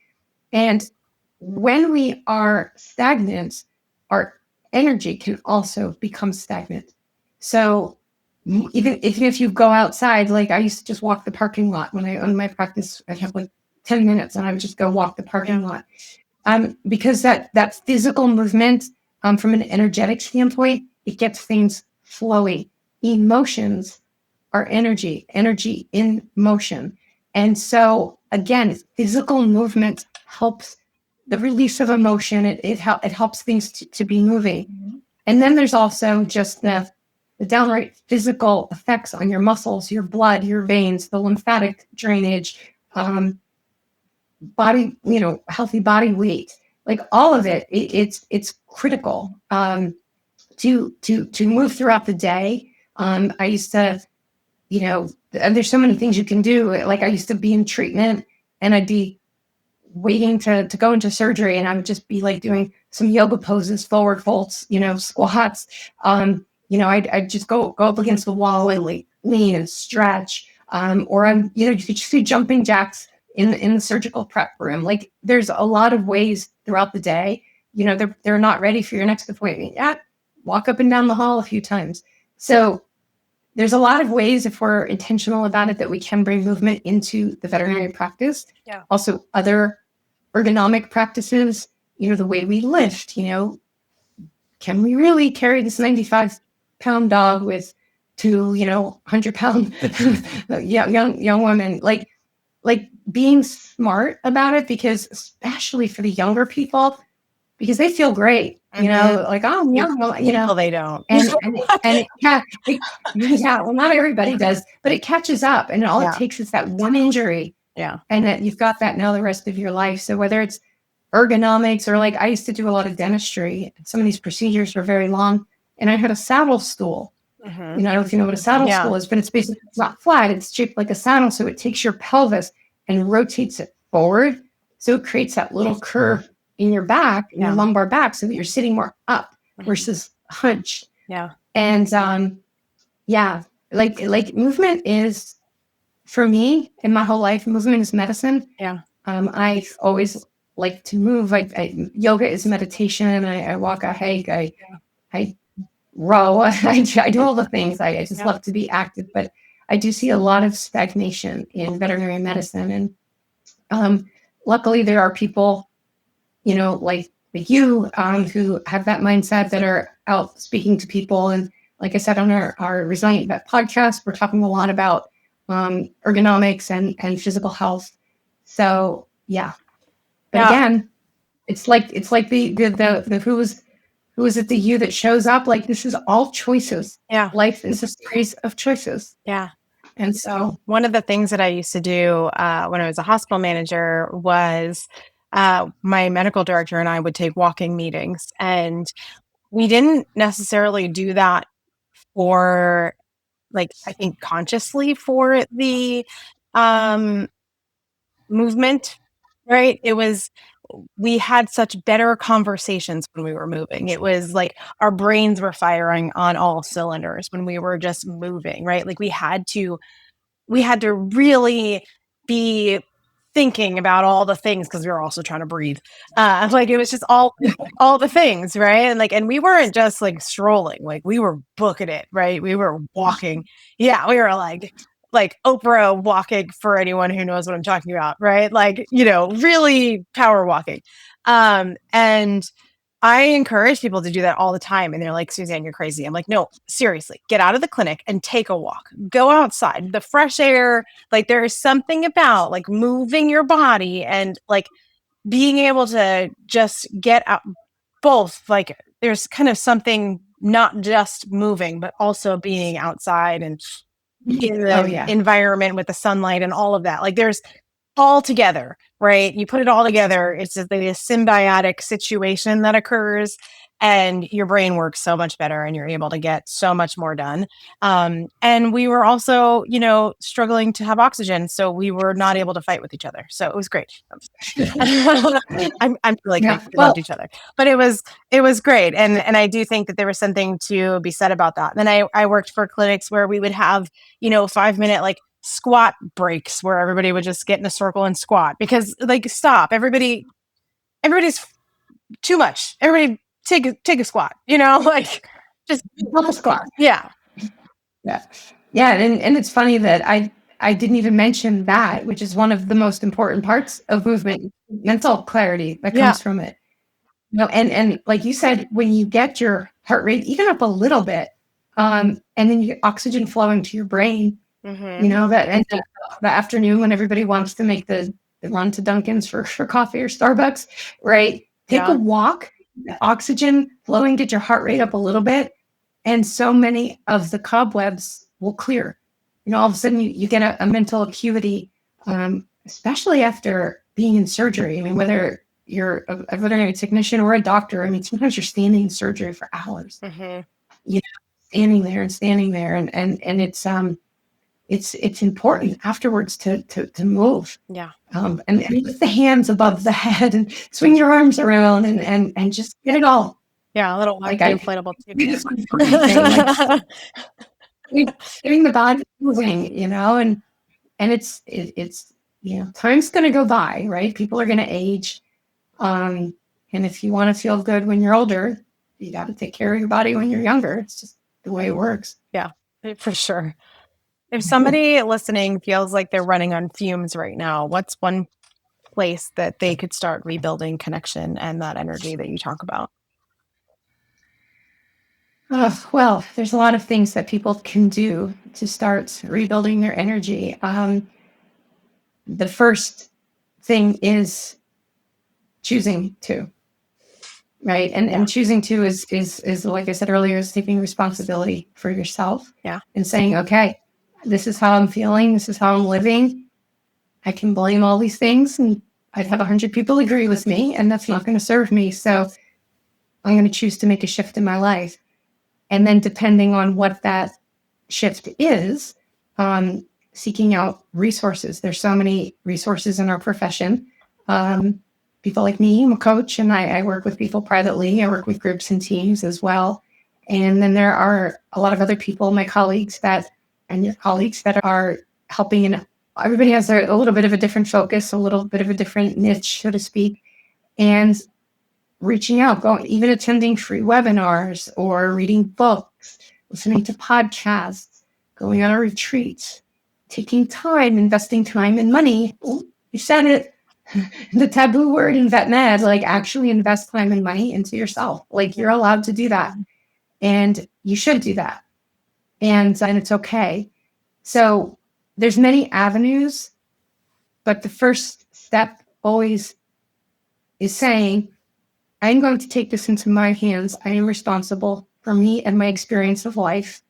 And when we are stagnant, our energy can also become stagnant. So even if you go outside, like I used to just walk the parking lot when I owned my practice, I'd have like 10 minutes and I would just go walk the parking lot. Because that physical movement, from an energetic standpoint, it gets things flowing. Emotions are energy in motion. And so again, physical movement helps the release of emotion. It helps things to be moving. Mm-hmm. And then there's also just the downright physical effects on your muscles, your blood, your veins, the lymphatic drainage, body, healthy body weight, like all of it. It's critical to move throughout the day. I used to, and there's so many things you can do. Like I used to be in treatment and I'd be waiting to go into surgery, and I would just be like doing some yoga poses, forward folds, squats. I'd just go up against the wall and like lean and stretch. Or I'm, you could just do jumping jacks in the surgical prep room. Like there's a lot of ways throughout the day. They're not ready for your next appointment. Yeah, walk up and down the hall a few times. So there's a lot of ways, if we're intentional about it, that we can bring movement into the veterinary practice. Yeah. Also, other ergonomic practices, the way we lift, can we really carry this 95-pound dog with two, 100-pound young women? Like being smart about it, because especially for the younger people, because they feel great, like, oh, I'm young, Well, they don't. And well, not everybody does, but it catches up, and all it takes is that one injury. Yeah. And that you've got that now the rest of your life. So whether it's ergonomics or like I used to do a lot of dentistry, some of these procedures were very long, and I had a saddle stool. Mm-hmm. I don't know if you know what a saddle stool is, but it's not flat. It's shaped like a saddle. So it takes your pelvis and rotates it forward. So it creates that little curve in your back, in your lumbar back, so that you're sitting more up versus hunched. Yeah. And like movement is, for me, in my whole life, movement is medicine. Yeah. I've always liked to move. Yoga is meditation. I walk, I hike, I row, I do all the things. I just love to be active, but I do see a lot of stagnation in veterinary medicine. And luckily there are people, like you, who have that mindset, that are out speaking to people. And like I said, on our Resilient Vet podcast, we're talking a lot about ergonomics and physical health. So yeah, but again, it's like the who is it the you that shows up? Like, this is all choices. Yeah. Life is a series of choices. Yeah. And so one of the things that I used to do when I was a hospital manager was my medical director and I would take walking meetings, and we didn't necessarily do that for, like, I think consciously for the movement, right? We had such better conversations when we were moving. It was like our brains were firing on all cylinders when we were just moving, right? Like we had to really be thinking about all the things, because we were also trying to breathe. Like it was just all the things, right? And we weren't just like strolling, like we were booking it, right? We were walking. Yeah, we were like Oprah walking, for anyone who knows what I'm talking about, right? Like, really power walking. And I encourage people to do that all the time. And they're like, Suzanne, you're crazy. I'm like, no, seriously, get out of the clinic and take a walk. Go outside, the fresh air. Like, there is something about like moving your body and like being able to just get out both. Like, there's kind of something not just moving, but also being outside and in the environment with the sunlight and all of that. Like, there's all together, right? You put it all together, it's just like a symbiotic situation that occurs, and your brain works so much better and you're able to get so much more done. And we were also, struggling to have oxygen, so we were not able to fight with each other. So it was great. I'm really great. We loved each other, but it was great. And I do think that there was something to be said about that. Then I worked for clinics where we would have, 5-minute like squat breaks where everybody would just get in a circle and squat, because like, stop, everybody's too much. Everybody take a squat, like just have a squat. Yeah. And it's funny that I didn't even mention that, which is one of the most important parts of movement, mental clarity that comes from it. And like you said, when you get your heart rate even up a little bit, and then you get oxygen flowing to your brain, that and the afternoon when everybody wants to make the run to Dunkin's for coffee or Starbucks, right? Take a walk, oxygen flowing, get your heart rate up a little bit, and so many of the cobwebs will clear. All of a sudden you get a mental acuity, especially after being in surgery. I mean, whether you're a veterinary technician or a doctor, I mean, sometimes you're standing in surgery for hours, standing there, and it's important afterwards to move. And lift the hands above the head and swing your arms around and just get it all. Yeah, a little like inflatable too. Getting the body moving, and it's time's going to go by, right? People are going to age. And if you want to feel good when you're older, you got to take care of your body when you're younger. It's just the way it works. Yeah, for sure. If somebody listening feels like they're running on fumes right now, what's one place that they could start rebuilding connection and that energy that you talk about? Well, there's a lot of things that people can do to start rebuilding their energy. The first thing is choosing to, right? And choosing to is like I said earlier, is taking responsibility for yourself. And saying, okay, this is how I'm feeling. This is how I'm living. I can blame all these things and I'd have 100 people agree with me, and that's not going to serve me. So I'm going to choose to make a shift in my life. And then depending on what that shift is, seeking out resources. There's so many resources in our profession. People like me, I'm a coach, and I work with people privately. I work with groups and teams as well. And then there are a lot of other people, my colleagues and your colleagues that are helping. And everybody has a little bit of a different focus, a little bit of a different niche, so to speak. And reaching out, even attending free webinars or reading books, listening to podcasts, going on a retreat, taking time, investing time and money. Ooh, you said it. The taboo word in vet med, like actually invest time and money into yourself. Like, you're allowed to do that. And you should do that. and it's okay. So there's many avenues, but the first step always is saying, I'm going to take this into my hands. I am responsible for me and my experience of life,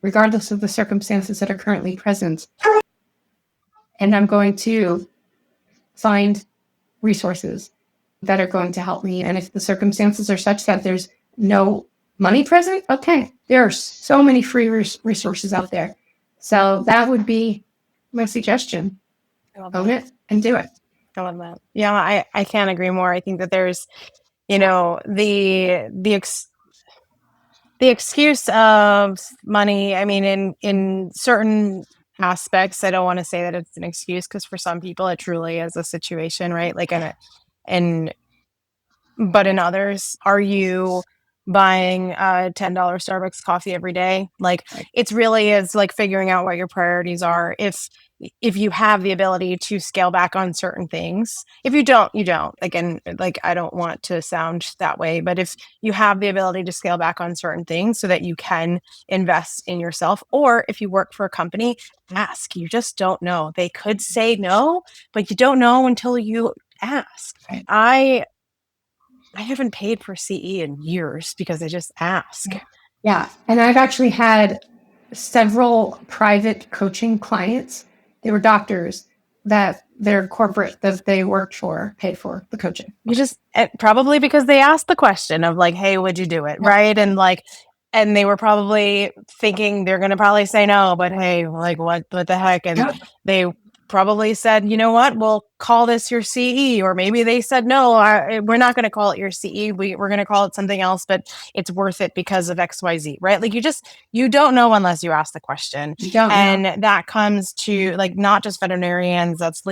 regardless of the circumstances that are currently present. And I'm going to find resources that are going to help me. And if the circumstances are such that there's no money present, okay, there are so many free resources out there. So that would be my suggestion. Own it and do it. I love that. Yeah, I can't agree more. I think that there's, the excuse of money. I mean, in certain aspects, I don't want to say that it's an excuse, because for some people it truly is a situation, right? Like, but in others, are you buying a $10 Starbucks coffee every day? Like, it's really is like figuring out what your priorities are. If you have the ability to scale back on certain things, if you don't, you don't. Again, like, I don't want to sound that way, but if you have the ability to scale back on certain things so that you can invest in yourself, or if you work for a company, ask. You just don't know. They could say no, but you don't know until you ask. Right. I haven't paid for CE in years because I just ask. Yeah. And I've actually had several private coaching clients. They were doctors that their corporate that they worked for paid for the coaching. You just probably because they asked the question of like, hey, would you do it? Right. And they were probably thinking they're going to probably say no, but hey, like what the heck? And they probably said, you know what, we'll call this your CE. Or maybe they said, no, we're not going to call it your CE. We're going to call it something else, but it's worth it because of XYZ, right? Like, you don't know unless you ask the question. And that comes to like, not just veterinarians, that's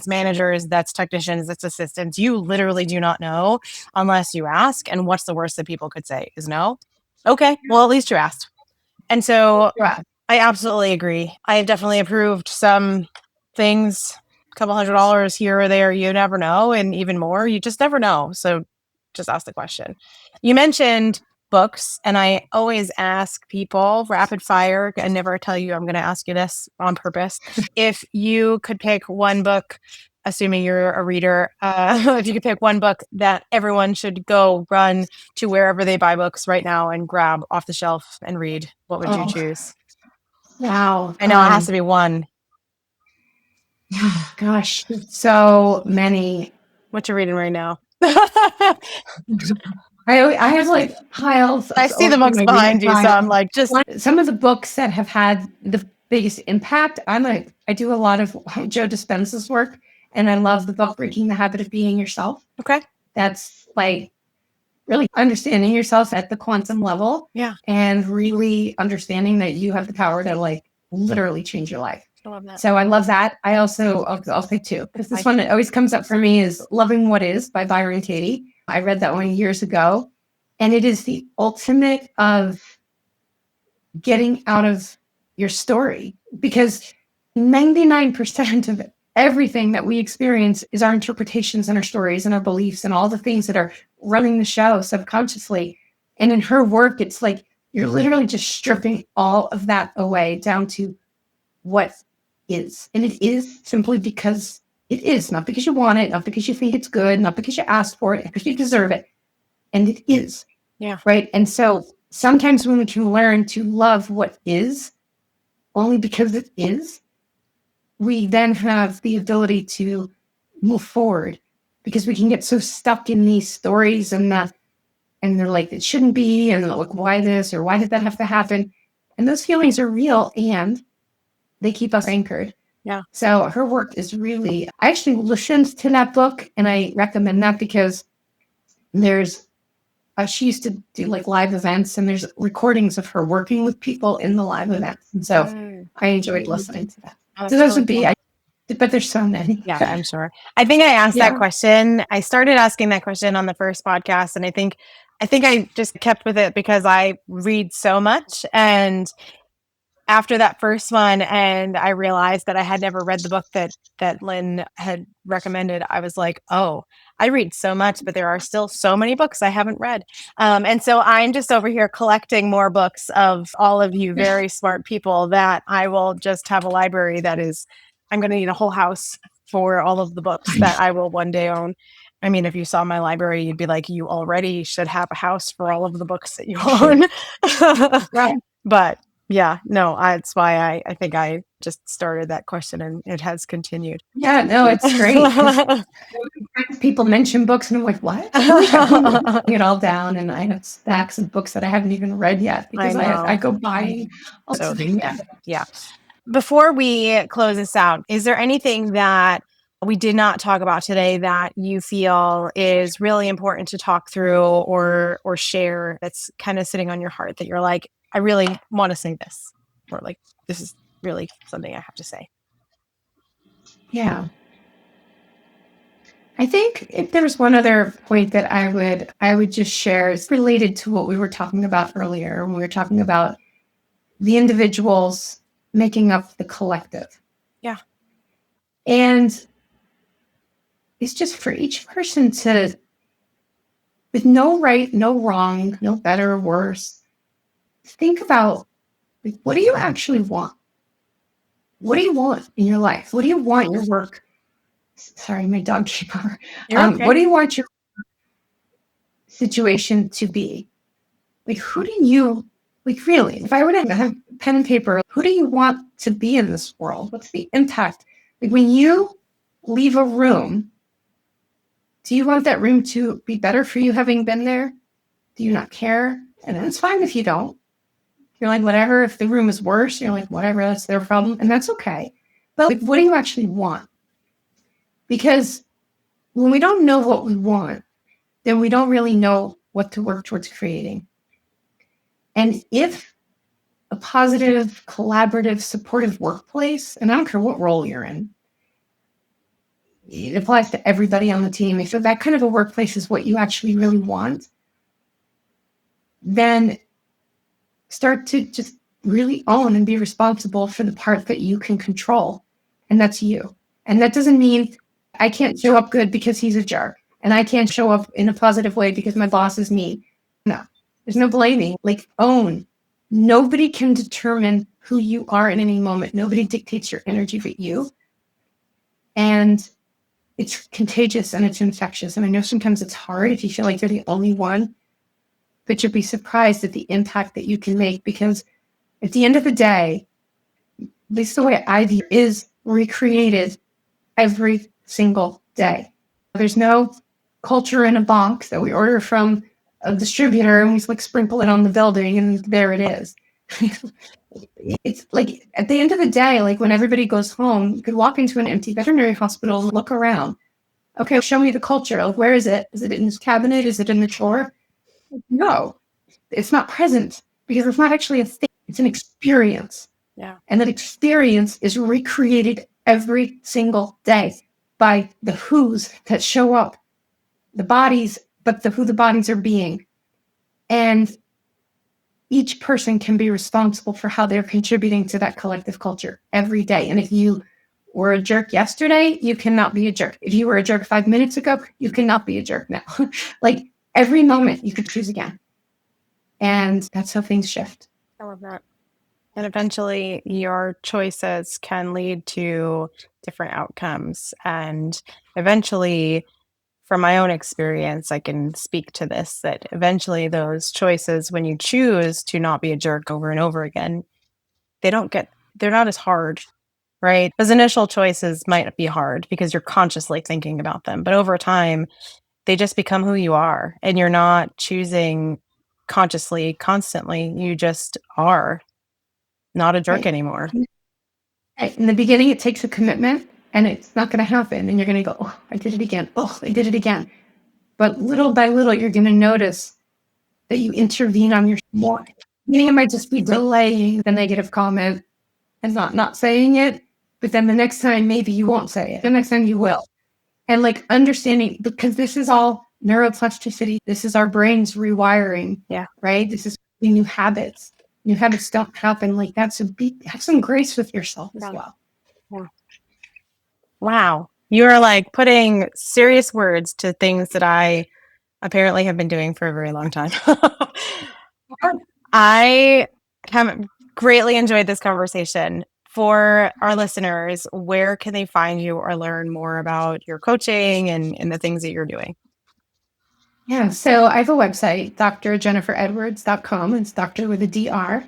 managers, that's technicians, that's assistants. You literally do not know unless you ask. And what's the worst that people could say is no. Okay, well, at least you asked. And so I absolutely agree. I have definitely approved some things, a couple $100 here or there. You never know. And even more, you just never know. So just ask the question. You mentioned books, and I always ask people rapid fire. I never tell you I'm going to ask you this on purpose. If you could pick one book, assuming you're a reader, if you could pick one book that everyone should go run to wherever they buy books right now and grab off the shelf and read, what would you choose? Wow. I know it has to be one. Gosh, so many. What you reading right now? I have like piles. I see the books behind you, so I'm like, just some of the books that have had the biggest impact. I do a lot of Joe Dispenza's work, and I love the book Breaking the Habit of Being Yourself. Okay, that's like really understanding yourself at the quantum level. Yeah, and really understanding that you have the power to like literally change your life. I love that. So I love that. I also, I'll say two, because this one that always comes up for me is Loving What Is by Byron Katie. I read that one years ago, and it is the ultimate of getting out of your story, because 99% of everything that we experience is our interpretations and our stories and our beliefs and all the things that are running the show subconsciously. And in her work, it's like you're literally just stripping all of that away down to what is. And it is simply because it is, not because you want it, not because you think it's good, not because you asked for it, because you deserve it. And it is. Yeah. Right. And so sometimes when we can learn to love what is only because it is, we then have the ability to move forward, because we can get so stuck in these stories and they're like, it shouldn't be, and like, why this, or why did that have to happen? And those feelings are real, and they keep us anchored. Yeah. So her work is really, I actually listened to that book, and I recommend that because she used to do like live events, and there's recordings of her working with people in the live events. And so I enjoyed listening to that. So those would be, but there's so many. Yeah, I'm sure. I think I asked that question. I started asking that question on the first podcast, and I think I just kept with it because I read so much. And after that first one, and I realized that I had never read the book that Lynn had recommended, I was like, oh, I read so much, but there are still so many books I haven't read. And so I'm just over here collecting more books of all of you very smart people that I will just have a library that is, I'm going to need a whole house for all of the books that I will one day own. I mean, if you saw my library, you'd be like, you already should have a house for all of the books that you own. Right. But yeah, no, that's why I think I just started that question and it has continued. Yeah, no, it's great. People mention books and I'm like, what? I'm writing it all down, and I have stacks of books that I haven't even read yet because I go buying. So yeah. Before we close this out, is there anything that we did not talk about today that you feel is really important to talk through or share that's kind of sitting on your heart that you're like, I really want to say this, or like, this is really something I have to say? Yeah. I think if there's one other point that I would just share, is related to what we were talking about earlier when we were talking about the individuals making up the collective. Yeah. And it's just for each person to, with no right, no wrong, no better or worse, think about, like, what do you actually want? What do you want in your life? What do you want your work? Sorry, my dog came over. Okay. What do you want your situation to be? Like, who do you, like, really, if I were to have pen and paper, who do you want to be in this world? What's the impact? Like, when you leave a room, do you want that room to be better for you having been there? Do you not care? And it's fine if you don't. You're like, whatever. If the room is worse, you're like, whatever, that's their problem. And that's okay. But like, what do you actually want? Because when we don't know what we want, then we don't really know what to work towards creating. And if a positive, collaborative, supportive workplace, and I don't care what role you're in, it applies to everybody on the team. If that kind of a workplace is what you actually really want, then start to just really own and be responsible for the part that you can control. And that's you. And that doesn't mean I can't show up good because he's a jerk, and I can't show up in a positive way because my boss is mean. No, there's no blaming. Like, own. Nobody can determine who you are in any moment. Nobody dictates your energy but you. And it's contagious and it's infectious. And I know sometimes it's hard if you feel like you're the only one, but you'll be surprised at the impact that you can make, because at the end of the day, at least the way I view it, is recreated every single day. There's no culture in a box that we order from a distributor and we like sprinkle it on the building and there it is. It's like, at the end of the day, like when everybody goes home, you could walk into an empty veterinary hospital and look around. Okay, show me the culture. Like, where is it? Is it in this cabinet? Is it in the drawer? No, it's not present, because it's not actually a thing. It's an experience. Yeah. And that experience is recreated every single day by the who's that show up, the bodies, but who the bodies are being. And each person can be responsible for how they're contributing to that collective culture every day. And if you were a jerk yesterday, you cannot be a jerk. If you were a jerk 5 minutes ago, you cannot be a jerk now. Like, every moment you could choose again. And that's how things shift. I love that. And eventually your choices can lead to different outcomes. And eventually, from my own experience, I can speak to this, that eventually those choices, when you choose to not be a jerk over and over again, they're not as hard, right? Those initial choices might be hard because you're consciously thinking about them, but over time, they just become who you are, and you're not choosing consciously, constantly. You just are not a jerk anymore. In the beginning, it takes a commitment, and it's not going to happen. And you're going to go, oh, I did it again. Oh, I did it again. But little by little, you're going to notice that you intervene on your more. Meaning, it might just be delaying the negative comment and not saying it. But then the next time, maybe you won't say it. The next time you will. And like understanding, because this is all neuroplasticity. This is our brains rewiring. Yeah. Right? This is new habits. New habits don't happen like that. So have some grace with yourself as well. Yeah. Wow. You are like putting serious words to things that I apparently have been doing for a very long time. I have greatly enjoyed this conversation. For our listeners, where can they find you or learn more about your coaching and the things that you're doing? Yeah, so I have a website, drjenniferedwards.com. It's doctor with a DR.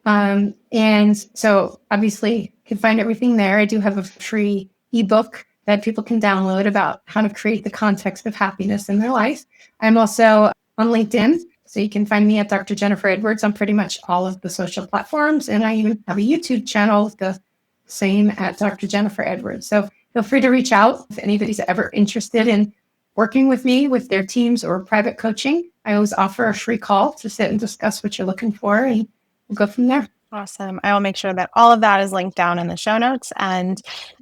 And so obviously you can find everything there. I do have a free ebook that people can download about how to create the context of happiness in their life. I'm also on LinkedIn, so you can find me at Dr. Jennifer Edwards on pretty much all of the social platforms. And I even have a YouTube channel with the same at Dr. Jennifer Edwards. So feel free to reach out if anybody's ever interested in working with me with their teams or private coaching. I always offer a free call to sit and discuss what you're looking for, and we'll go from there. Awesome. I will make sure that all of that is linked down in the show notes. And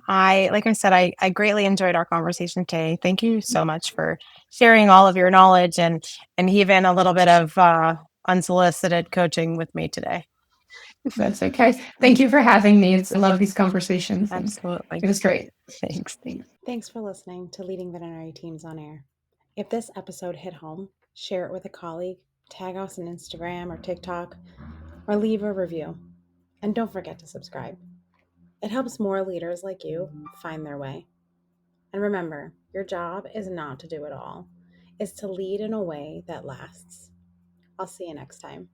like I said, I greatly enjoyed our conversation today. Thank you so much for sharing all of your knowledge and even a little bit of unsolicited coaching with me today. That's okay. Thank you for having me. I love these conversations. Absolutely. It was great. Thanks. Thanks for listening to Leading Veterinary Teams on Air. If this episode hit home, share it with a colleague, tag us on Instagram or TikTok, or leave a review. And don't forget to subscribe. It helps more leaders like you find their way. And remember, your job is not to do it all. It's to lead in a way that lasts. I'll see you next time.